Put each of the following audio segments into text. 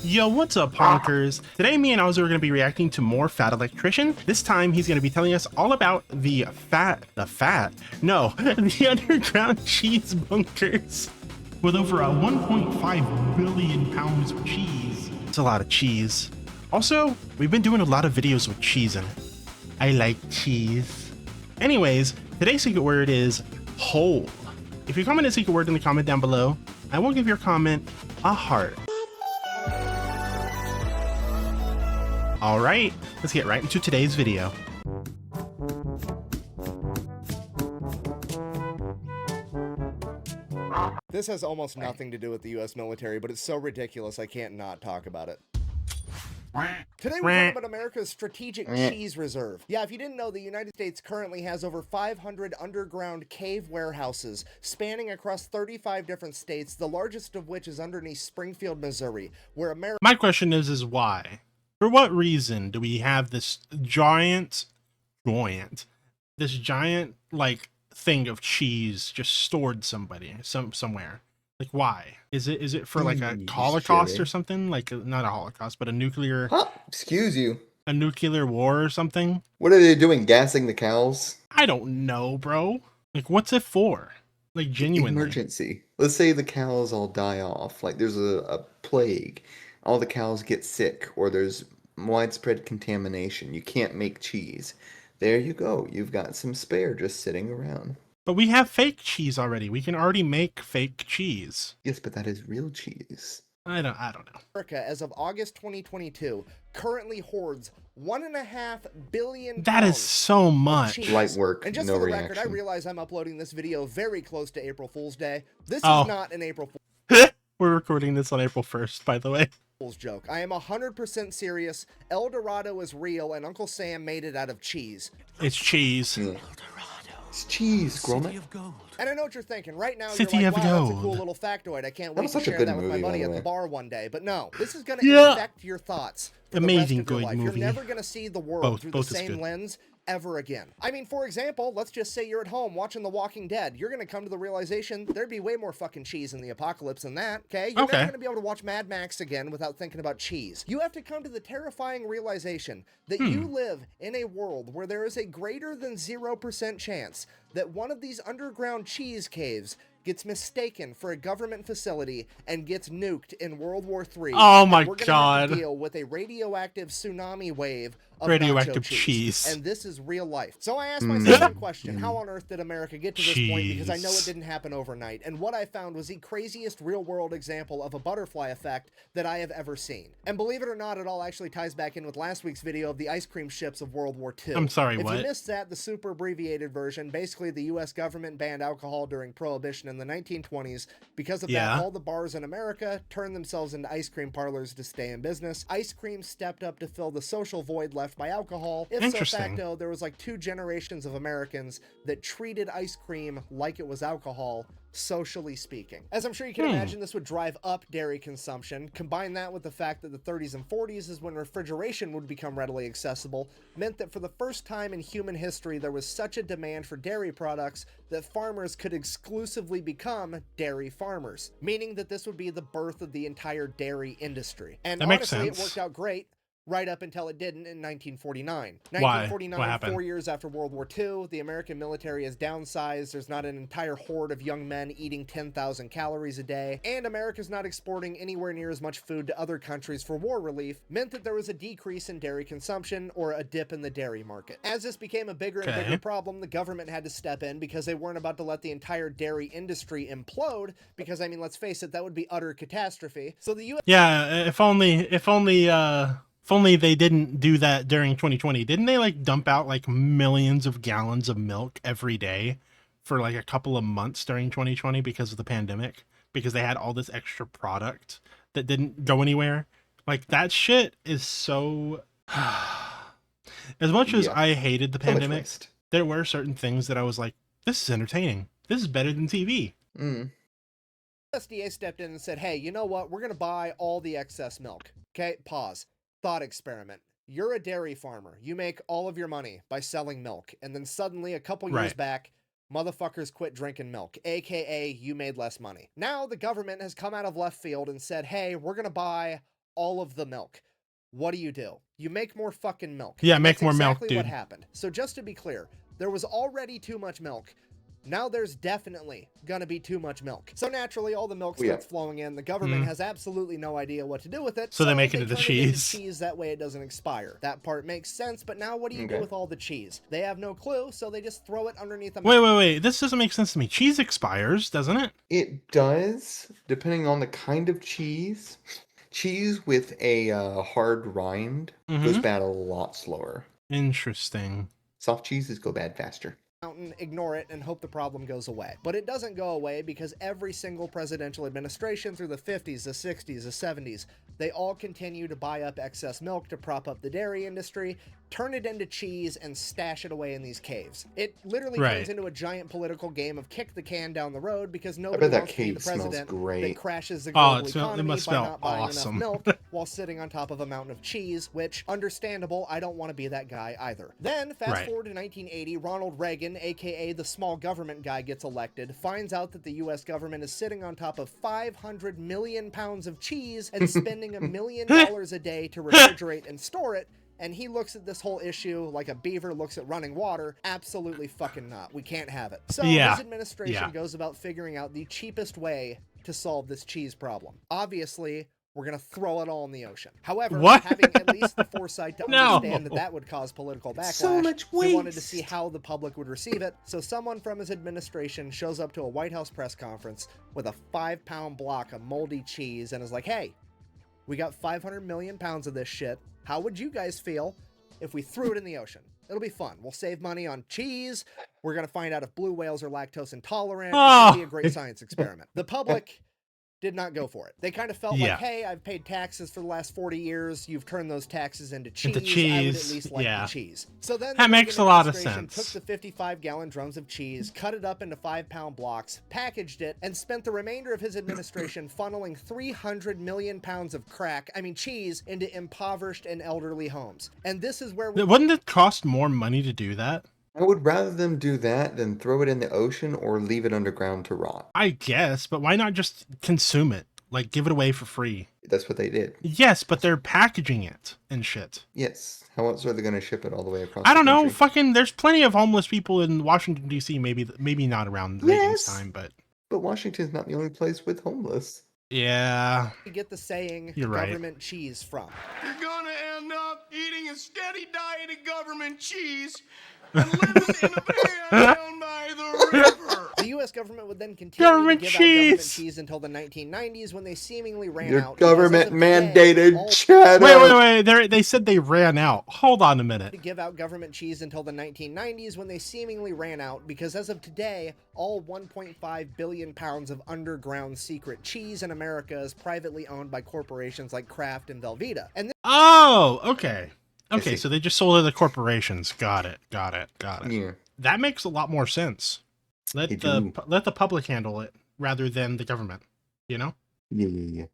Yo, what's up, honkers? Today, me and Oz are going to be reacting to more Fat Electrician. This time, he's going to be telling us all about the underground cheese bunkers. With over 1.5 billion pounds of cheese. It's a lot of cheese. Also, we've been doing a lot of videos with cheese in it. I like cheese. Anyways, today's secret word is whole. If you comment a secret word in the comment down below, I will give your comment a heart. All right, let's get right into today's video. This has almost nothing to do with the US military, but it's so ridiculous I can't not talk about it. Today we're talking about America's strategic cheese reserve. Yeah, if you didn't know, the United States currently has over 500 underground cave warehouses spanning across 35 different states, the largest of which is underneath Springfield, Missouri, where America... My question is why? For what reason do we have this giant like thing of cheese just stored somewhere? Like, why? Is it for like a Holocaust or something? Like, not a Holocaust, but a nuclear... Huh? Excuse you. A nuclear war or something? What are they doing, gassing the cows? I don't know, bro. Like, what's it for? Like, genuinely. Emergency. Let's say the cows all die off. Like, there's a plague. All the cows get sick, or there's widespread contamination. You can't make cheese. There you go. You've got some spare just sitting around. But we have fake cheese already. We can already make fake cheese. Yes, but that is real cheese. I don't know. America, as of August 2022, currently hoards 1.5 billion That is so much. Light work, and just no for the reaction. record, I realize I'm uploading this video very close to April Fool's Day. This is not an April We're recording this on April 1st, by the way. Fool's joke. I am 100% serious. El Dorado is real, and Uncle Sam made it out of cheese. It's cheese. Yeah. It's cheese, Gromit. And I know what you're thinking. Right now, City you're of like, wow, that's a Gold. cool little factoid. I can't That wait was to such a share good that with my movie, buddy by at the the way. bar one day. But no, this is going to Yeah. infect your thoughts for Amazing the rest of your good life. movie. You're never going to see the world Both through is the same good. lens ever again. I mean, for example, let's just say you're at home watching The Walking Dead. You're going to come to the realization there'd be way more fucking cheese in the apocalypse than that, okay? You're never going to be able to watch Mad Max again without thinking about cheese. You have to come to the terrifying realization that you live in a world where there is a greater than 0% chance that one of these underground cheese caves gets mistaken for a government facility and gets nuked in World War III. Oh my we're gonna God. have to deal with a radioactive tsunami wave of Radioactive nacho cheese. And this is real life. So I asked myself one question: how on earth did America get to this point? Because I know it didn't happen overnight. And what I found was the craziest real-world example of a butterfly effect that I have ever seen. And believe it or not, it all actually ties back in with last week's video of the ice cream ships of World War II. I'm sorry, if what? you missed that, the super abbreviated version, basically the U.S. government banned alcohol during Prohibition in the 1920s. Because of that, all the bars in America turned themselves into ice cream parlors to stay in business. Ice cream stepped up to fill the social void left by alcohol. If so facto, there was like 2 generations of Americans that treated ice cream like it was alcohol, socially speaking. As I'm sure you can imagine, this would drive up dairy consumption. Combine that with the fact that the 30s and 40s is when refrigeration would become readily accessible, meant that for the first time in human history, there was such a demand for dairy products that farmers could exclusively become dairy farmers, meaning that this would be the birth of the entire dairy industry. And that makes honestly, sense. It worked out great. Right up until it didn't in 1949. Why? 1949, What happened? 4 years after World War II, the American military is downsized. There's not an entire horde of young men eating 10,000 calories a day, and America's not exporting anywhere near as much food to other countries for war relief, meant that there was a decrease in dairy consumption, or a dip in the dairy market. As this became a bigger and bigger problem, the government had to step in because they weren't about to let the entire dairy industry implode, because, I mean, let's face it, that would be utter catastrophe. So the U.S. Yeah, if only they didn't do that during 2020. Didn't they like dump out like millions of gallons of milk every day for like a couple of months during 2020 because of the pandemic? Because they had all this extra product that didn't go anywhere. Like, that shit is so... As much as I hated the pandemic, there were certain things that I was like, this is entertaining. This is better than TV. USDA stepped in and said, hey, you know what? We're going to buy all the excess milk. Okay, pause. Thought experiment. You're a dairy farmer. You make all of your money by selling milk. And then suddenly, a couple years back, motherfuckers quit drinking milk, aka you made less money. Now the government has come out of left field and said, hey, we're going to buy all of the milk. What do? You make more fucking milk. Yeah, and make that's more milk, exactly dude. what happened. So just to be clear, there was already too much milk. Now there's definitely gonna be too much milk. So naturally, all the milk starts flowing in. The government has absolutely no idea what to do with it. So they make it into turn cheese. Cheese, that way it doesn't expire. That part makes sense, but now what do you do with all the cheese? They have no clue, so they just throw it underneath a Wait. This doesn't make sense to me. Cheese expires, doesn't it? It does, depending on the kind of cheese. Cheese with a hard rind goes bad a lot slower. Interesting. Soft cheeses go bad faster. Mountain, ignore it, and hope the problem goes away. But it doesn't go away because every single presidential administration through the 50s, the 60s, the 70s, they all continue to buy up excess milk to prop up the dairy industry, turn it into cheese, and stash it away in these caves. It literally turns into a giant political game of kick the can down the road because nobody wants to be the president that crashes the global economy by not buying enough milk while sitting on top of a mountain of cheese, which, understandable, I don't want to be that guy either. Then, fast forward to 1980, Ronald Reagan, aka the small government guy, gets elected, finds out that the US government is sitting on top of 500 million pounds of cheese and spending $1 million a day to refrigerate and store it, and he looks at this whole issue like a beaver looks at running water. Absolutely fucking not. We can't have it. So his administration goes about figuring out the cheapest way to solve this cheese problem. Obviously, we're going to throw it all in the ocean. However, having at least the foresight to understand that that would cause political backlash, so much waste. He wanted to see how the public would receive it. So someone from his administration shows up to a White House press conference with a 5-pound block of moldy cheese and is like, hey, we got 500 million pounds of this shit. How would you guys feel if we threw it in the ocean? It'll be fun. We'll save money on cheese. We're going to find out if blue whales are lactose intolerant. It's going to be a great science experiment. The public did not go for it. They kind of felt like, hey, I've paid taxes for the last 40 years. You've turned those taxes into cheese. I would at least like the cheese. So then that makes a lot of sense. Took the 55-gallon drums of cheese, cut it up into 5-pound blocks, packaged it, and spent the remainder of his administration funneling 300 million pounds of cheese into impoverished and elderly homes. And this is where wouldn't it cost more money to do that? I would rather them do that than throw it in the ocean or leave it underground to rot. I guess, but why not just consume it? Like, give it away for free. That's what they did. Yes, but they're packaging it and shit. Yes. How else are they going to ship it all the way across I don't the know. country? Fucking, there's plenty of homeless people in Washington, D.C. Maybe not around Reagan's time, but... But Washington's not the only place with homeless. Yeah. You get the saying, government cheese from. You're gonna end up eating a steady diet of government cheese and living in a van down by the river. The U.S. government would then continue to give out government cheese until the 1990s when they seemingly ran out. Government mandated cheddar. Wait. They said they ran out. Hold on a minute. To give out government cheese until the 1990s when they seemingly ran out because as of today, all 1.5 billion pounds of underground secret cheese in America is privately owned by corporations like Kraft and Velveeta. And okay. Okay, so they just sold it to corporations. Got it. Yeah. That makes a lot more sense. Let the public handle it rather than the government, you know? Yeah.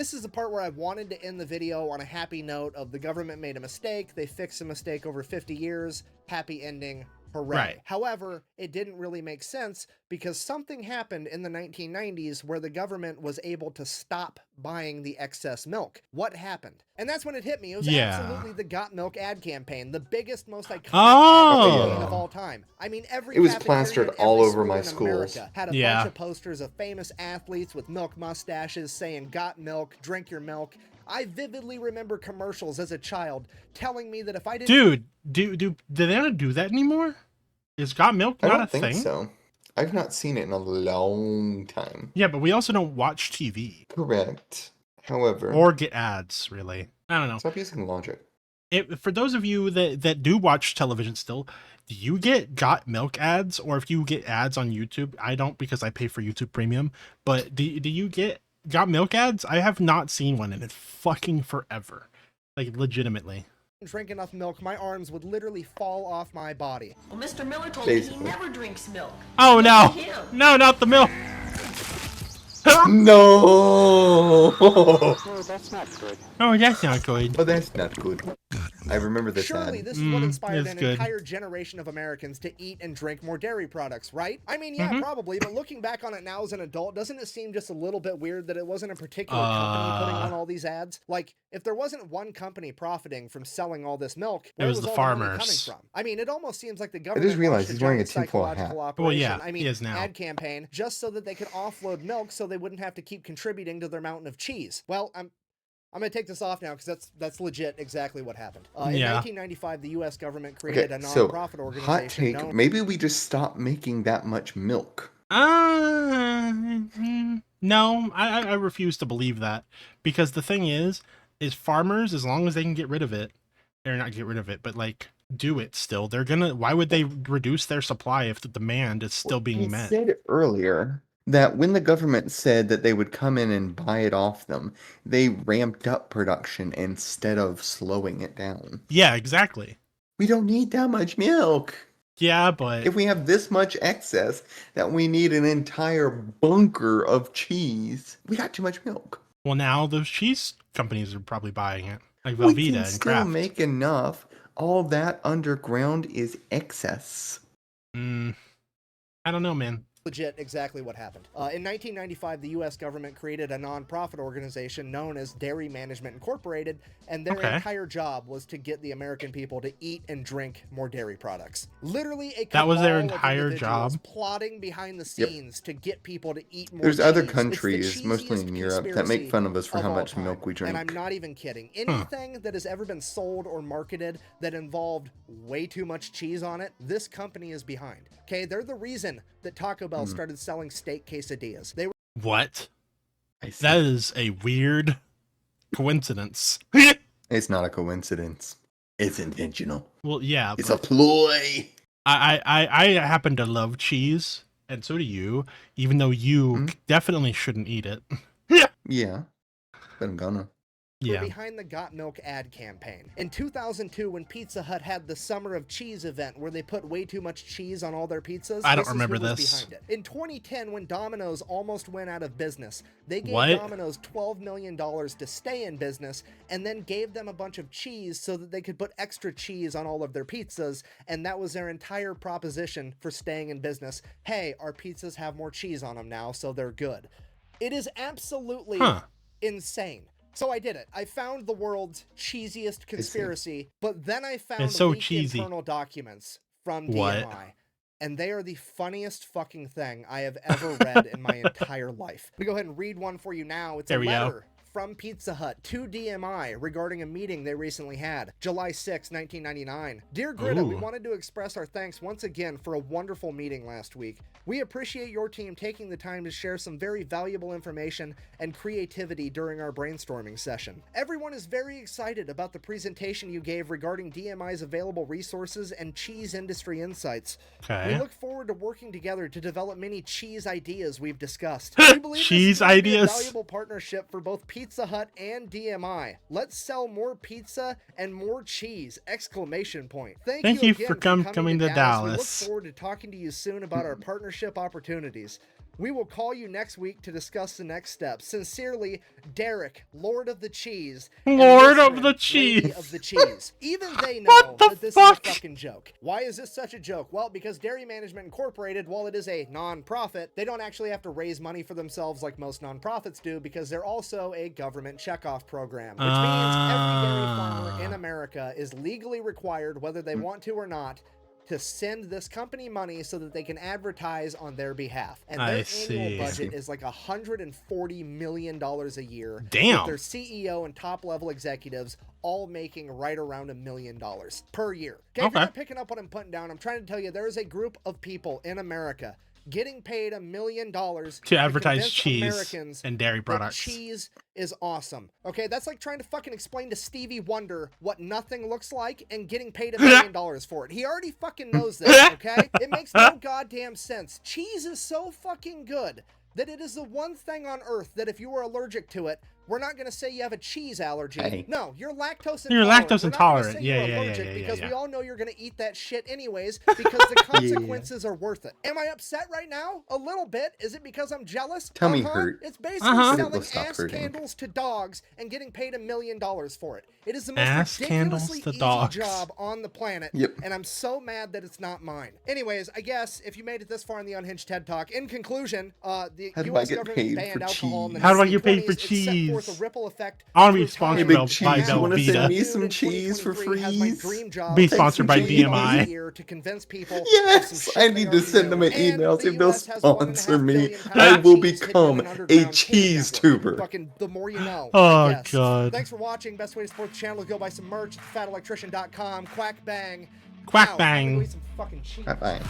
This is the part where I wanted to end the video on a happy note of the government made a mistake, they fixed a mistake over 50 years, happy ending, hooray. Right. However, it didn't really make sense because something happened in the 1990s where the government was able to stop buying the excess milk. What happened? And that's when it hit me. It was absolutely the Got Milk ad campaign, the biggest, most iconic ad campaign of all time. I mean, it was plastered all over my schools. Had a bunch of posters of famous athletes with milk mustaches saying, "Got milk, drink your milk." I vividly remember commercials as a child telling me that if I didn't... Dude, do they not do that anymore? Is Got Milk not a thing? I don't think so. I've not seen it in a long time. Yeah, but we also don't watch TV. Correct. However... Or get ads, really. I don't know. Stop using logic. For those of you that do watch television still, do you get Got Milk ads? Or if you get ads on YouTube? I don't because I pay for YouTube Premium. But do you get Got Milk ads? I have not seen one in fucking forever. Like, legitimately. Drink enough milk, my arms would literally fall off my body. Well, Mr. Miller told me he never drinks milk. Oh, no. No, not the milk. No. Oh, that's not good. Oh, that's not good. Oh, that's not good. I remember this Surely ad. this is what inspired it's an good. entire generation of Americans to eat and drink more dairy products, right? I mean, Mm-hmm. yeah, probably, but looking back on it now as an adult, doesn't it seem just a little bit weird that it wasn't a particular company putting on all these ads? Like, if there wasn't one company profiting from selling all this milk, where was was the all the money coming farmers. from? I mean, it almost seems like the I government just realized launched a he's wearing a giant tinfoil hat. psychological Well, operation, yeah, I he mean, is now. ad campaign, just so that they could offload milk so they wouldn't have to keep contributing to their mountain of cheese. Well, I'm going to take this off now because that's legit exactly what happened. In Yeah. 1995, the U.S. government created Okay, a so nonprofit organization hot take. known... Maybe we just stop making that much milk. No, I refuse to believe that, because the thing is farmers, as long as they can get rid of it, or not get rid of it, but like do it still, they're gonna. Why would they reduce their supply if the demand is still being You met? said earlier that when the government said that they would come in and buy it off them, they ramped up production instead of slowing it down. Yeah, exactly. We don't need that much milk. Yeah, but If we have this much excess that we need an entire bunker of cheese, we got too much milk. well, now those cheese companies are probably buying it, like We Velveeta can and still Kraft. make enough. All that underground is excess. I don't know, man. legit exactly what happened. In 1995, the U.S. government created a nonprofit organization known as Dairy Management Incorporated, and their entire job was to get the American people to eat and drink more dairy products. Literally a That was their cabal of entire individuals job? plotting behind the scenes to get people to eat more There's other cheese. It's the countries, mostly in cheesiest Europe, that make conspiracy fun of us for of how all much time. milk we drink. And I'm not even kidding. Anything that has ever been sold or marketed that involved way too much cheese on it, this company is behind. Okay, they're the reason that Taco Bell started selling steak quesadillas. They were What? I see. That is a weird coincidence. It's not a coincidence. It's intentional. Well, yeah, It's a but ploy. I happen to love cheese, and so do you, even though you definitely shouldn't eat it. Yeah, but I'm gonna. were Yeah. behind the Got Milk ad campaign. In 2002, when Pizza Hut had the Summer of Cheese event where they put way too much cheese on all their pizzas, I don't this is remember who was this. behind it. In 2010, when Domino's almost went out of business, they gave What? Domino's $12 million to stay in business and then gave them a bunch of cheese so that they could put extra cheese on all of their pizzas, and that was their entire proposition for staying in business. Hey, our pizzas have more cheese on them now, so they're good. It is absolutely insane. So I did it. I found the world's cheesiest conspiracy, but then I found It's so leaked cheesy. internal documents from What? DMI. And they are the funniest fucking thing I have ever read in my entire life. I'm gonna go ahead and read one for you now. It's There a we go. letter from Pizza Hut to DMI regarding a meeting they recently had, July 6, 1999. Dear Greta, we Ooh. wanted to express our thanks once again for a wonderful meeting last week. We appreciate your team taking the time to share some very valuable information and creativity during our brainstorming session. Everyone is very excited about the presentation you gave regarding DMI's available resources and cheese industry insights. We Okay. look forward to working together to develop many cheese ideas we've discussed. We believe Cheese this is going to be a ideas? valuable partnership for both Pizza Hut and DMI. Let's sell more pizza and more cheese! Exclamation point. Thank Thank you you again for coming coming to to Dallas. We look Dallas. forward to talking to you soon about our partnership opportunities. We will call you next week to discuss the next steps. Sincerely, Derek, Lord of the Cheese. and Lord of Lisrin, the Lady Cheese. of the Cheese. Even they know What the that this fuck? is a fucking joke. Why is this such a joke? Well, because Dairy Management Incorporated, while it is a non-profit, they don't actually have to raise money for themselves like most non-profits do, because they're also a government checkoff program, which means every dairy farmer in America is legally required, whether they want to or not, to send this company money so that they can advertise on their behalf. And their I annual see. budget is like $140 million a year. Damn. With their CEO and top level executives all making right around $1 million per year. Okay, if you're Okay. not picking up what I'm putting down, I'm trying to tell you there is a group of people in America getting paid $1 million To advertise convince cheese Americans and dairy that products. cheese is awesome. Okay, that's like trying to fucking explain to Stevie Wonder what nothing looks like and getting paid $1 million for it. He already fucking knows this, okay? It makes no goddamn sense. Cheese is so fucking good that it is the one thing on earth that if you were allergic to it We're not going to say you have a cheese allergy. Hey. No, you're lactose intolerant. You're lactose We're not intolerant. gonna say Yeah, you're yeah, yeah, allergic yeah, because yeah. we all know you're going to eat that shit anyways because the consequences are worth it. Am I upset right now? A little bit. Is it because I'm jealous? Tummy hurt. It's basically Uh-huh. But it will selling stop ass hurting. candles to dogs and getting paid $1 million for it. It is the most Ass candles ridiculously to easy dogs. job on the planet. Yep. And I'm so mad that it's not mine. Anyways, I guess if you made it this far in the Unhinged TED Talk, in conclusion, the How do I U.S. get government paid banned for alcohol in the cheese? How do I get paid 1920s. for It set cheese? forth a ripple effect I want to be through sponsored Hey, time. Big by Cheese, you wanna Velveeta. send me Dude some in cheese for 2023 has my freeze? dream job. Be Take sponsored some by cheese. DMI. Here to convince people of Yes, some shit I they need to already send them an know. email, And see the if they'll US has 1.5 sponsor me. billion pounds I of will cheese hidden in become an a underground cheese network. tuber. Fucking the more you know. Oh, I guess. God. Thanks for watching. Best way to support the channel is go buy some merch at thefatelectrician.com. Quack bang. Quack Now, bang. I'm gonna go eat some fucking cheese. Bye-bye.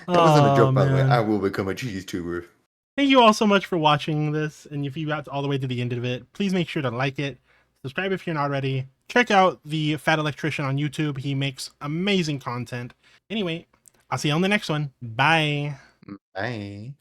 That wasn't a Oh, joke, by the way. man. I will become a cheese tuber. Thank you all so much for watching this. And if you got all the way to the end of it, please make sure to like it. Subscribe if you're not already. Check out the Fat Electrician on YouTube. He makes amazing content. Anyway, I'll see you on the next one. Bye. Bye.